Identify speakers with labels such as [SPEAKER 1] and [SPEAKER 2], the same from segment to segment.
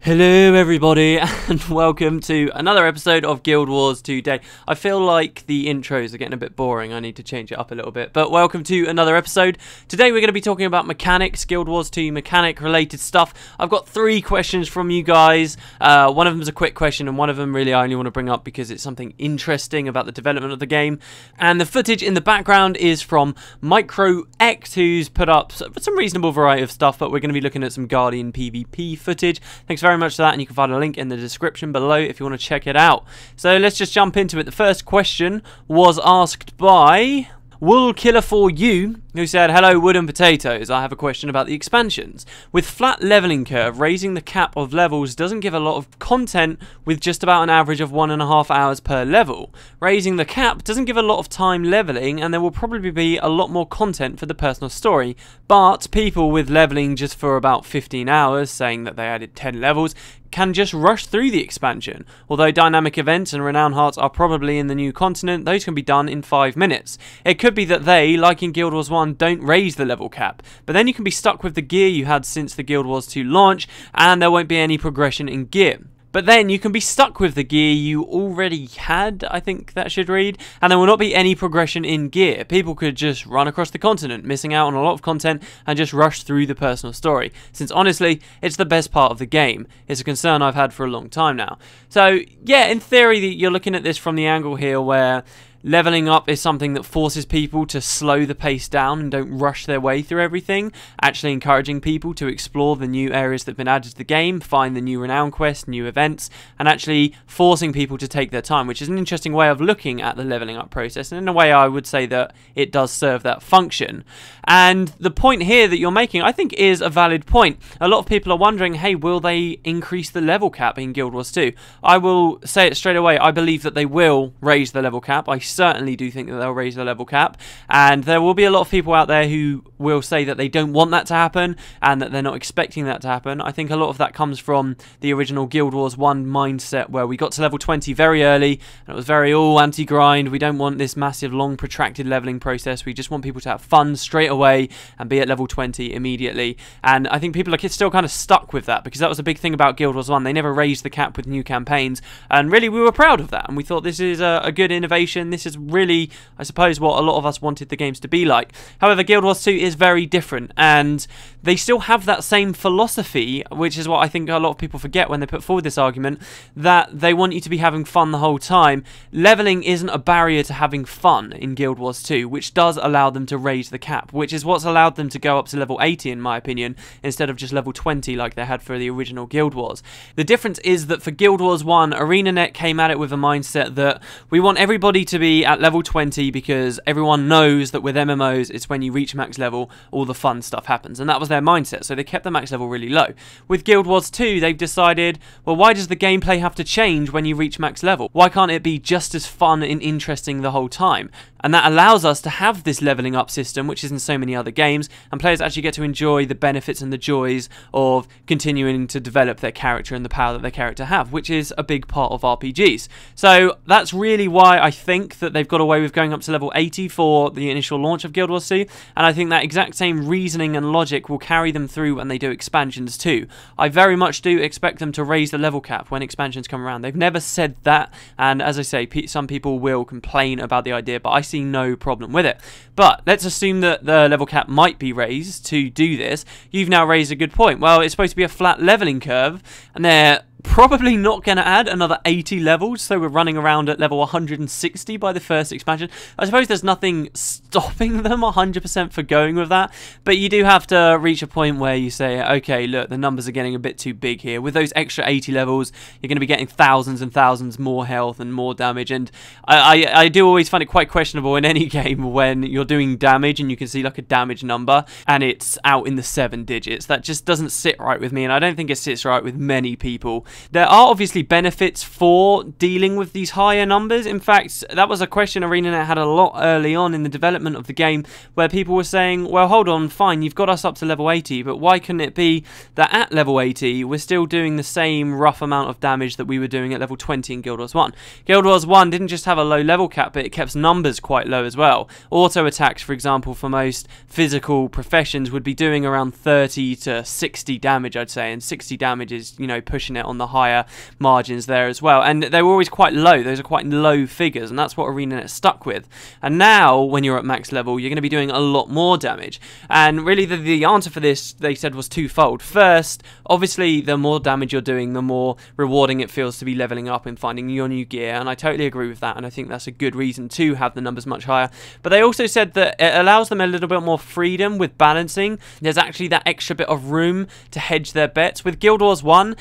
[SPEAKER 1] Hello everybody and welcome to another episode of Guild Wars 2 Day. I feel like the intros are getting a bit boring, I need to change it up a little bit, but welcome to another episode. Today we're going to be talking about mechanics, Guild Wars 2 mechanic related stuff. I've got 3 questions from you guys. One of them is a quick question and one of them really I only want to bring up because it's something interesting about the development of the game. And the footage in the background is from MicroX, who's put up some reasonable variety of stuff, but we're going to be looking at some Guardian PvP footage. Thanks very much for that, and you can find a link in the description below if you want to check it out. So let's just jump into it. The first question was asked by Woolkiller4U, who said, "Hello Wood and Potatoes, I have a question about the expansions. With flat leveling curve, raising the cap of levels doesn't give a lot of content with just about an average of 1.5 hours per level. Raising the cap doesn't give a lot of time leveling, and there will probably be a lot more content for the personal story, but people with leveling just for about 15 hours, saying that they added 10 levels, can just rush through the expansion. Although dynamic events and renown hearts are probably in the new continent, those can be done in 5 minutes. It could be that they, like in Guild Wars 1, don't raise the level cap, but then you can be stuck with the gear you had since the Guild Wars 2 launch, and there won't be any progression in gear. But then you can be stuck with the gear you already had, I think that should read, and there will not be any progression in gear. People could just run across the continent, missing out on a lot of content, and just rush through the personal story. Since honestly, it's the best part of the game. It's a concern I've had for a long time now. So yeah, in theory, you're looking at this from the angle here where leveling up is something that forces people to slow the pace down and don't rush their way through everything, actually encouraging people to explore the new areas that have been added to the game, find the new renown quests, new events, and actually forcing people to take their time, which is an interesting way of looking at the leveling up process, and in a way I would say that it does serve that function. And the point here that you're making, I think, is a valid point. A lot of people are wondering, hey, will they increase the level cap in Guild Wars 2? I will say it straight away, I believe that they will raise the level cap. I certainly do think that they'll raise the level cap, and there will be a lot of people out there who will say that they don't want that to happen and that they're not expecting that to happen. I think a lot of that comes from the original Guild Wars 1 mindset, where we got to level 20 very early and it was very anti-grind. We don't want this massive long protracted leveling process. We just want people to have fun straight away and be at level 20 immediately, and I think people are still kind of stuck with that because that was a big thing about Guild Wars 1. They never raised the cap with new campaigns, and really we were proud of that, and we thought this is a good innovation. This is really, I suppose, what a lot of us wanted the games to be like. However, Guild Wars 2 is very different, and they still have that same philosophy, which is what I think a lot of people forget when they put forward this argument, that they want you to be having fun the whole time. Leveling isn't a barrier to having fun in Guild Wars 2, which does allow them to raise the cap, which is what's allowed them to go up to level 80 in my opinion, instead of just level 20 like they had for the original Guild Wars. The difference is that for Guild Wars 1, ArenaNet came at it with a mindset that we want everybody to be at level 20 because everyone knows that with MMOs, it's when you reach max level, all the fun stuff happens, and that was their mindset, so they kept the max level really low. With Guild Wars 2, they've decided, well, why does the gameplay have to change when you reach max level? Why can't it be just as fun and interesting the whole time? And that allows us to have this leveling up system, which is in so many other games, and players actually get to enjoy the benefits and the joys of continuing to develop their character and the power that their character have, which is a big part of RPGs. So that's really why I think that they've got away with going up to level 80 for the initial launch of Guild Wars 2, and I think that exact same reasoning and logic will carry them through when they do expansions too. I very much do expect them to raise the level cap when expansions come around. They've never said that, and as I say, some people will complain about the idea, but I see no problem with it. But let's assume that the level cap might be raised to do this. You've now raised a good point. Well, it's supposed to be a flat leveling curve, and they're probably not going to add another 80 levels, so we're running around at level 160 by the first expansion. I suppose there's nothing stopping them 100% for going with that, but you do have to reach a point where you say, okay, look, the numbers are getting a bit too big here. With those extra 80 levels, you're going to be getting thousands and thousands more health and more damage, and I do always find it quite questionable in any game when you're doing damage and you can see like a damage number and it's out in the 7 digits. That just doesn't sit right with me, and I don't think it sits right with many people. There are obviously benefits for dealing with these higher numbers. In fact, that was a question ArenaNet had a lot early on in the development of the game, where people were saying, well, hold on, fine, you've got us up to level 80, but why couldn't it be that at level 80 we're still doing the same rough amount of damage that we were doing at level 20 in Guild Wars 1? Guild Wars 1 didn't just have a low level cap, but it kept numbers quite low as well. Auto attacks, for example, for most physical professions would be doing around 30 to 60 damage, I'd say, and 60 damage is, you know, pushing it on the higher margins there as well. And they were always quite low. Those are quite low figures, and that's what ArenaNet stuck with. And now, when you're at max level, you're going to be doing a lot more damage. And really, the answer for this, they said, was twofold. First, obviously, the more damage you're doing, the more rewarding it feels to be leveling up and finding your new gear, and I totally agree with that, and I think that's a good reason to have the numbers much higher. But they also said that it allows them a little bit more freedom with balancing. There's actually that extra bit of room to hedge their bets. With Guild Wars 1,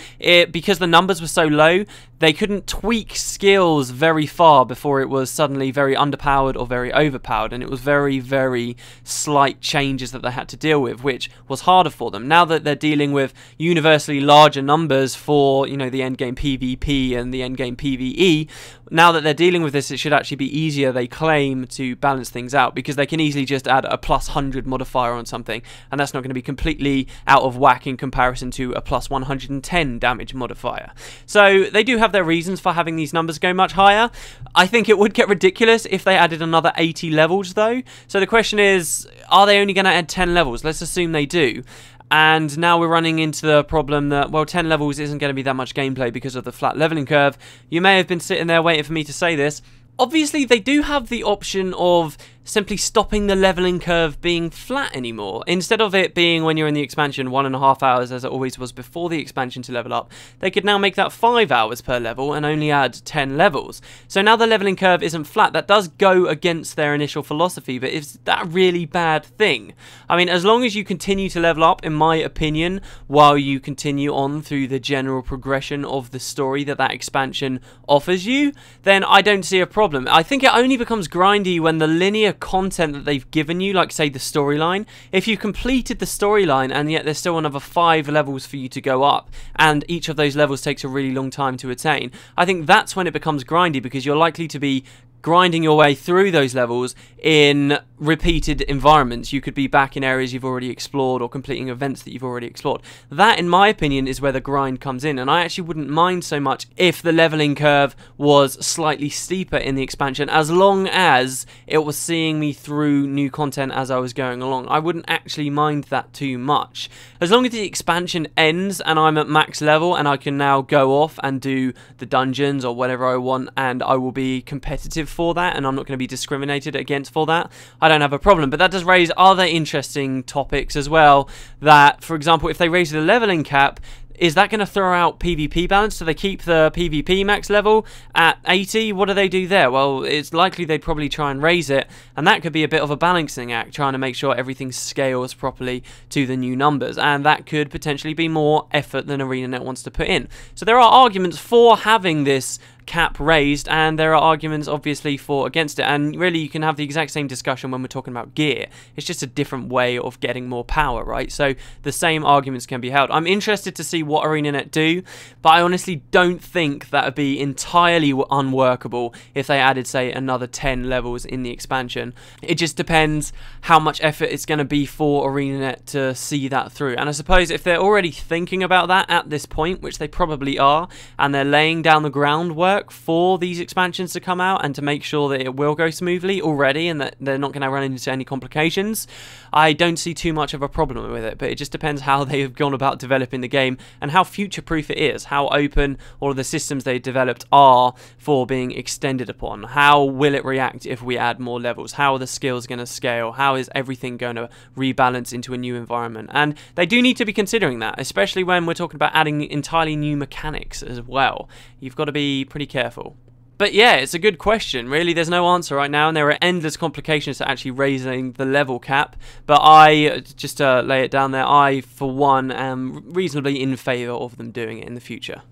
[SPEAKER 1] because the numbers were so low, they couldn't tweak skills very far before it was suddenly very underpowered or very overpowered, and it was very, very slight changes that they had to deal with, which was harder for them. Now that they're dealing with universally larger numbers for, you know, the endgame PvP and the endgame PvE, now that they're dealing with this, it should actually be easier, they claim, to balance things out, because they can easily just add a plus 100 modifier on something, and that's not going to be completely out of whack in comparison to a plus 110 damage modifier. So they do have their reasons for having these numbers go much higher. I think it would get ridiculous if they added another 80 levels though. So the question is, are they only going to add 10 levels? Let's assume they do. And now we're running into the problem that, well, 10 levels isn't going to be that much gameplay because of the flat leveling curve. You may have been sitting there waiting for me to say this. Obviously, they do have the option of simply stopping the leveling curve being flat anymore. Instead of it being, when you're in the expansion, 1.5 hours as it always was before the expansion to level up, they could now make that 5 hours per level and only add 10 levels. So now the leveling curve isn't flat. That does go against their initial philosophy, but is that a really bad thing? I mean, as long as you continue to level up, in my opinion, while you continue on through the general progression of the story that expansion offers you, then I don't see a problem. I think it only becomes grindy when the linear content that they've given you, like say the storyline, if you completed the storyline and yet there's still another 5 levels for you to go up, and each of those levels takes a really long time to attain, I think that's when it becomes grindy, because you're likely to be grinding your way through those levels in repeated environments. You could be back in areas you've already explored or completing events that you've already explored. That, in my opinion, is where the grind comes in, and I actually wouldn't mind so much if the leveling curve was slightly steeper in the expansion, as long as it was seeing me through new content as I was going along. I wouldn't actually mind that too much. As long as the expansion ends and I'm at max level and I can now go off and do the dungeons or whatever I want, and I will be competitive for that, and I'm not going to be discriminated against for that, I don't have a problem. But that does raise other interesting topics as well, that, for example, if they raise the leveling cap, is that going to throw out PvP balance? Do they keep the PvP max level at 80? What do they do there? Well, it's likely they'd probably try and raise it, and that could be a bit of a balancing act, trying to make sure everything scales properly to the new numbers, and that could potentially be more effort than ArenaNet wants to put in. So there are arguments for having this cap raised, and there are arguments obviously for against it, and really you can have the exact same discussion when we're talking about gear. It's just a different way of getting more power, right? So the same arguments can be held. I'm interested to see what ArenaNet do, but I honestly don't think that would be entirely unworkable if they added, say, another 10 levels in the expansion. It just depends how much effort it's going to be for ArenaNet to see that through, and I suppose if they're already thinking about that at this point, which they probably are, and they're laying down the groundwork for these expansions to come out and to make sure that it will go smoothly already and that they're not going to run into any complications, I don't see too much of a problem with it. But it just depends how they have gone about developing the game and how future-proof it is, how open all of the systems they developed are for being extended upon. How will it react if we add more levels? How are the skills going to scale? How is everything going to rebalance into a new environment? And they do need to be considering that, especially when we're talking about adding entirely new mechanics as well. You've got to be pretty careful. But yeah, it's a good question. Really, there's no answer right now, and there are endless complications to actually raising the level cap. But I, just to lay it down there, I, for one, am reasonably in favour of them doing it in the future.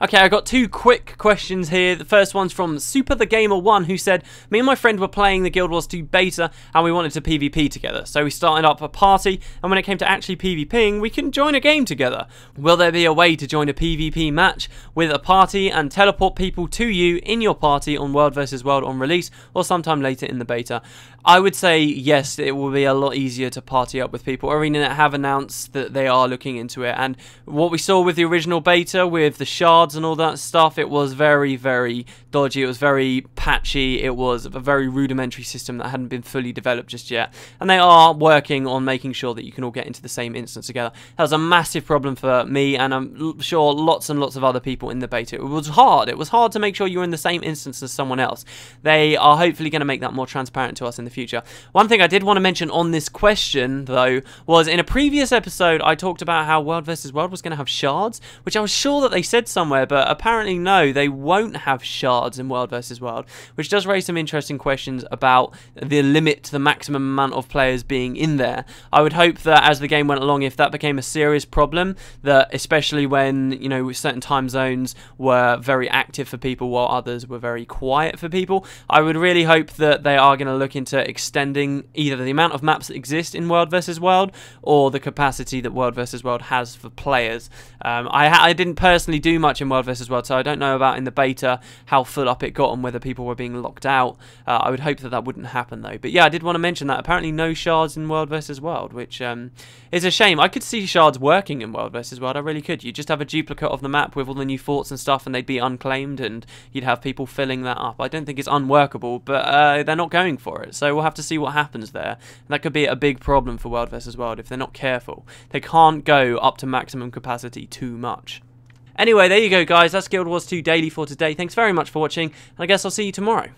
[SPEAKER 1] Okay, I got two quick questions here. The first one's from Super the Gamer 1, who said, me and my friend were playing the Guild Wars 2 beta and we wanted to PvP together. So we started up a party, and when it came to actually PvPing, we can join a game together. Will there be a way to join a PvP match with a party and teleport people to you in your party on World vs. World on release or sometime later in the beta? I would say yes, it will be a lot easier to party up with people. ArenaNet have announced that they are looking into it, and what we saw with the original beta with the shards and all that stuff, it was very, very dodgy. It was very patchy. It was a very rudimentary system that hadn't been fully developed just yet, and they are working on making sure that you can all get into the same instance together. That was a massive problem for me, and I'm sure lots and lots of other people in the beta. It was hard. It was hard to make sure you were in the same instance as someone else. They are hopefully going to make that more transparent to us in the future. One thing I did want to mention on this question, though, was in a previous episode I talked about how World vs. World was going to have shards, which I was sure that they said somewhere, but apparently no, they won't have shards in World vs. World, which does raise some interesting questions about the limit to the maximum amount of players being in there. I would hope that as the game went along, if that became a serious problem, that especially when, you know, certain time zones were very active for people while others were very quiet for people, I would really hope that they are going to look into extending either the amount of maps that exist in World vs. World or the capacity that World vs. World has for players. I didn't personally do much in World vs. World, so I don't know about in the beta how full up it got and whether people were being locked out. I would hope that that wouldn't happen though. But yeah, I did want to mention that apparently no shards in World vs. World, which is a shame. I could see shards working in World vs. World, I really could. You just have a duplicate of the map with all the new forts and stuff, and they'd be unclaimed, and you'd have people filling that up. I don't think it's unworkable, but they're not going for it, so we'll have to see what happens there. And that could be a big problem for World vs. World if they're not careful. They can't go up to maximum capacity too much. Anyway, there you go, guys. That's Guild Wars 2 Daily for today. Thanks very much for watching, and I guess I'll see you tomorrow.